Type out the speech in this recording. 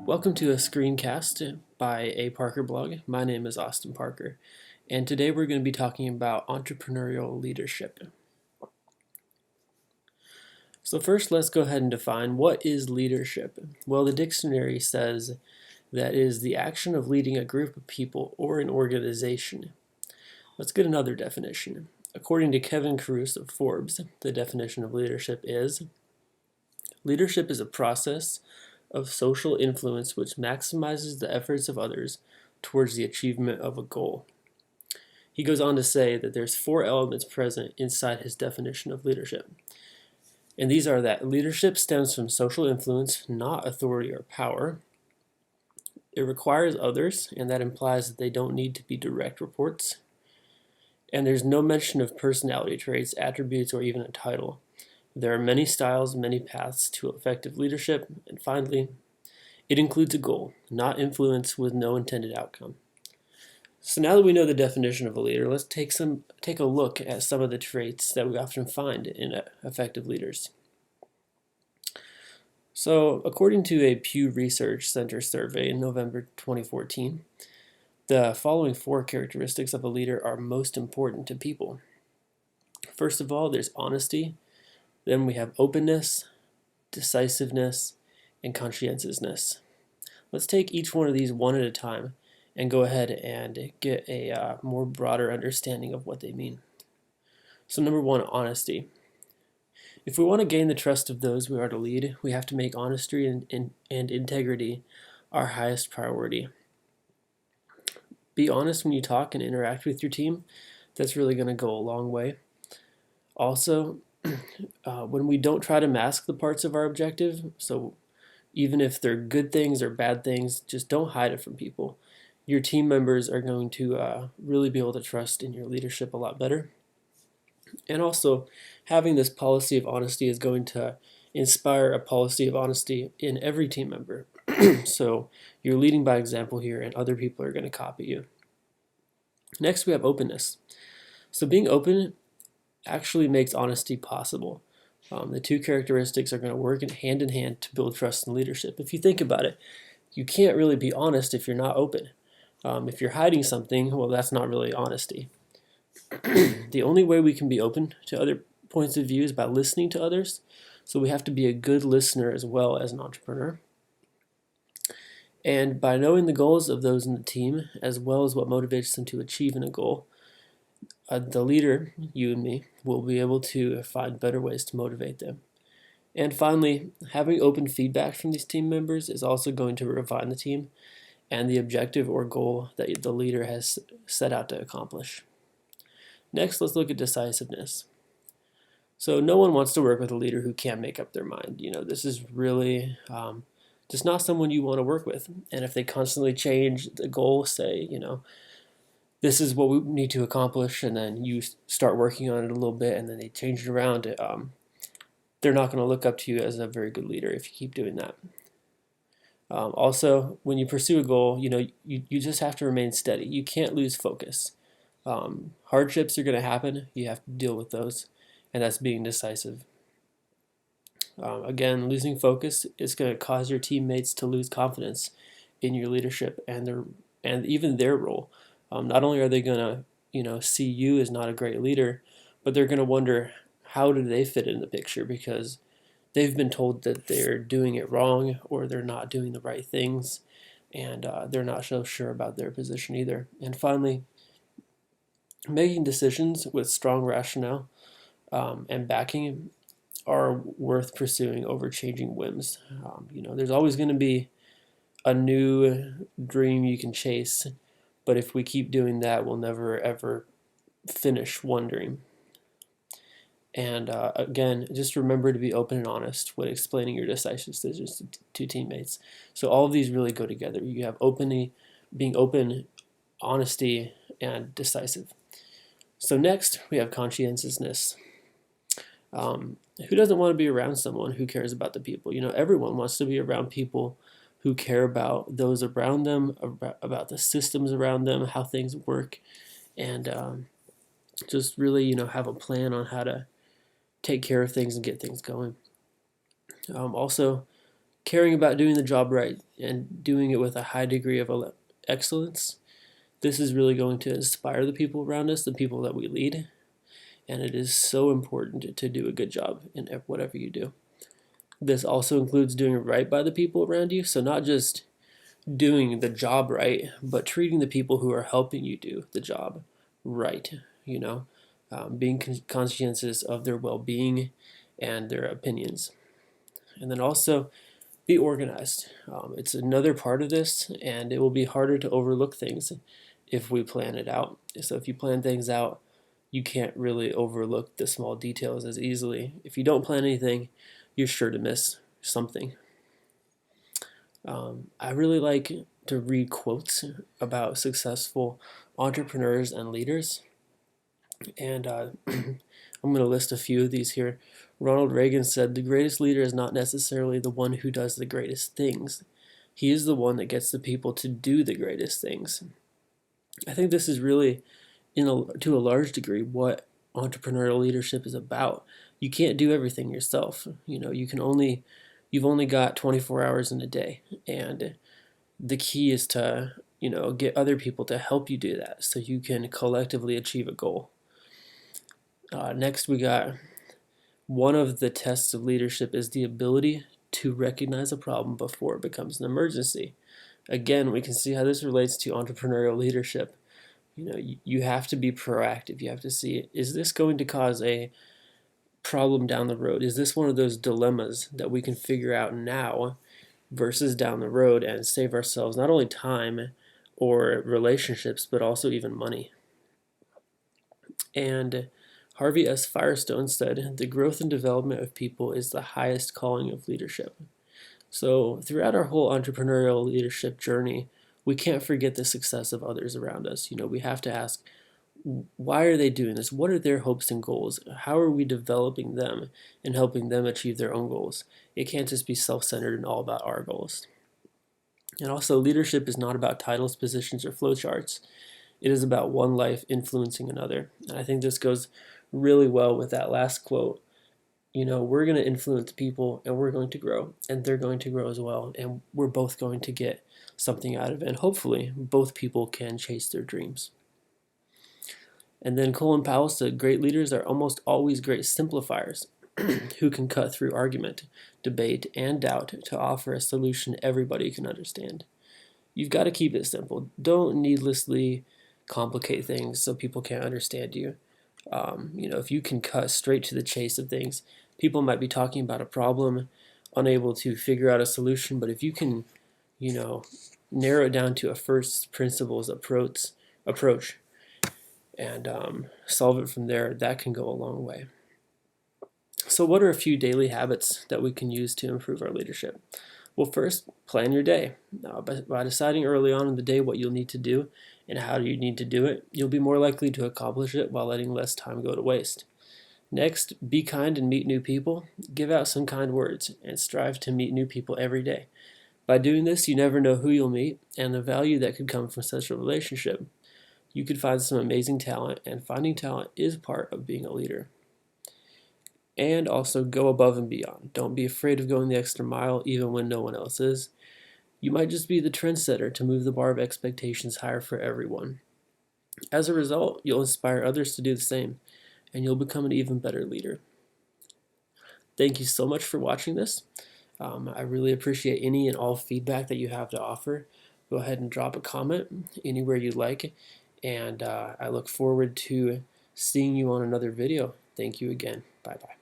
Welcome to a screencast by A Parker blog. My name is Austin Parker, and today we're going to be talking about entrepreneurial leadership. So first, let's go ahead and define what is leadership. Well, the dictionary says that is the action of leading a group of people or an organization. Let's get another definition. According to Kevin Cruz of Forbes, the definition of leadership is a process of social influence which maximizes the efforts of others towards the achievement of a goal. He goes on to say that there's 4 elements present inside his definition of leadership. And these are that leadership stems from social influence, not authority or power. It requires others, and that implies that they don't need to be direct reports. And there's no mention of personality traits, attributes, or even a title. There are many styles, many paths to effective leadership, and finally, it includes a goal, not influence with no intended outcome. So now that we know the definition of a leader, let's take a look at some of the traits that we often find in effective leaders. So according to a Pew Research Center survey in November 2014, the following 4 characteristics of a leader are most important to people. First of all, there's honesty. Then we have openness, decisiveness, and conscientiousness. Let's take each one of these one at a time and go ahead and get a more broader understanding of what they mean. So number 1, honesty. If we want to gain the trust of those we are to lead, we have to make honesty and integrity our highest priority. Be honest when you talk and interact with your team. That's really going to go a long way. Also, when we don't try to mask the parts of our objective, so even if they're good things or bad things, just don't hide it from people. Your team members are going to really be able to trust in your leadership a lot better. And also, having this policy of honesty is going to inspire a policy of honesty in every team member. So you're leading by example here, and other people are going to copy you. Next, we have openness. So being open actually makes honesty possible. The 2 characteristics are going to work hand in hand to build trust and leadership. If you think about it, you can't really be honest if you're not open. If you're hiding something, well, that's not really honesty. The only way we can be open to other points of view is by listening to others. So we have to be a good listener as well as an entrepreneur. And by knowing the goals of those in the team, as well as what motivates them to achieve a goal, the leader, you and me, will be able to find better ways to motivate them. And finally, having open feedback from these team members is also going to refine the team and the objective or goal that the leader has set out to accomplish. Next, let's look at decisiveness. So no one wants to work with a leader who can't make up their mind. This is really just not someone you want to work with. And if they constantly change the goal, say, this is what we need to accomplish, and then you start working on it a little bit, and then they change it around, they're not going to look up to you as a very good leader if you keep doing that. Also, when you pursue a goal, you just have to remain steady. You can't lose focus. Hardships are going to happen. You have to deal with those, and that's being decisive. Again, losing focus is going to cause your teammates to lose confidence in your leadership and even their role. Not only are they going to, see you as not a great leader, but they're going to wonder, how do they fit in the picture? Because they've been told that they're doing it wrong, or they're not doing the right things, and they're not so sure about their position either. And finally, making decisions with strong rationale and backing are worth pursuing over changing whims. There's always going to be a new dream you can chase, but if we keep doing that, we'll never ever finish one dream. And again, just remember to be open and honest when explaining your decisive decisions to teammates. So all of these really go together. You have being open, honesty, and decisive. So next, we have conscientiousness. Who doesn't want to be around someone who cares about the people? Everyone wants to be around people who care about those around them, about the systems around them, how things work, and just really, have a plan on how to take care of things and get things going. Also, caring about doing the job right and doing it with a high degree of excellence. This is really going to inspire the people around us, the people that we lead, and it is so important to do a good job in whatever you do. This also includes doing right by the people around you, so not just doing the job right, but treating the people who are helping you do the job right, being conscientious of their well-being and their opinions. And then also be organized. It's another part of this, and it will be harder to overlook things if we plan it out. So if you plan things out, you can't really overlook the small details as easily. If you don't plan anything, you're sure to miss something. I really like to read quotes about successful entrepreneurs and leaders, and I'm going to list a few of these here. Ronald Reagan said, "The greatest leader is not necessarily the one who does the greatest things. He is the one that gets the people to do the greatest things." I think this is really, to a large degree, what entrepreneurial leadership is about. You can't do everything yourself. You've only got 24 hours in a day, and the key is to, get other people to help you do that so you can collectively achieve a goal. Next, we got one of the tests of leadership is the ability to recognize a problem before it becomes an emergency. Again, we can see how this relates to entrepreneurial leadership. You have to be proactive. You have to see, is this going to cause a problem down the road? Is this one of those dilemmas that we can figure out now versus down the road and save ourselves not only time or relationships, but also even money? And Harvey S. Firestone said, "The growth and development of people is the highest calling of leadership." So throughout our whole entrepreneurial leadership journey, we can't forget the success of others around us. We have to ask, why are they doing this? What are their hopes and goals? How are we developing them and helping them achieve their own goals? It can't just be self-centered and all about our goals. And also, leadership is not about titles, positions, or flowcharts. It is about one life influencing another. And I think this goes really well with that last quote. We're going to influence people, and we're going to grow, and they're going to grow as well, and we're both going to get something out of it, and hopefully both people can chase their dreams. And then Colin Powell said, "Great leaders are almost always great simplifiers who can cut through argument, debate, and doubt to offer a solution everybody can understand." You've got to keep it simple. Don't needlessly complicate things so people can't understand you. If you can cut straight to the chase of things, people might be talking about a problem, unable to figure out a solution, but if you can, narrow it down to a first principles approach and solve it from there, that can go a long way. So what are a few daily habits that we can use to improve our leadership? Well, first, plan your day. By deciding early on in the day what you'll need to do and how you need to do it, you'll be more likely to accomplish it while letting less time go to waste. Next, be kind and meet new people. Give out some kind words and strive to meet new people every day. By doing this, you never know who you'll meet and the value that could come from such a relationship. You could find some amazing talent, and finding talent is part of being a leader. And also go above and beyond. Don't be afraid of going the extra mile even when no one else is. You might just be the trendsetter to move the bar of expectations higher for everyone. As a result, you'll inspire others to do the same, and you'll become an even better leader. Thank you so much for watching this. I really appreciate any and all feedback that you have to offer. Go ahead and drop a comment anywhere you'd like, and I look forward to seeing you on another video. Thank you again. Bye-bye.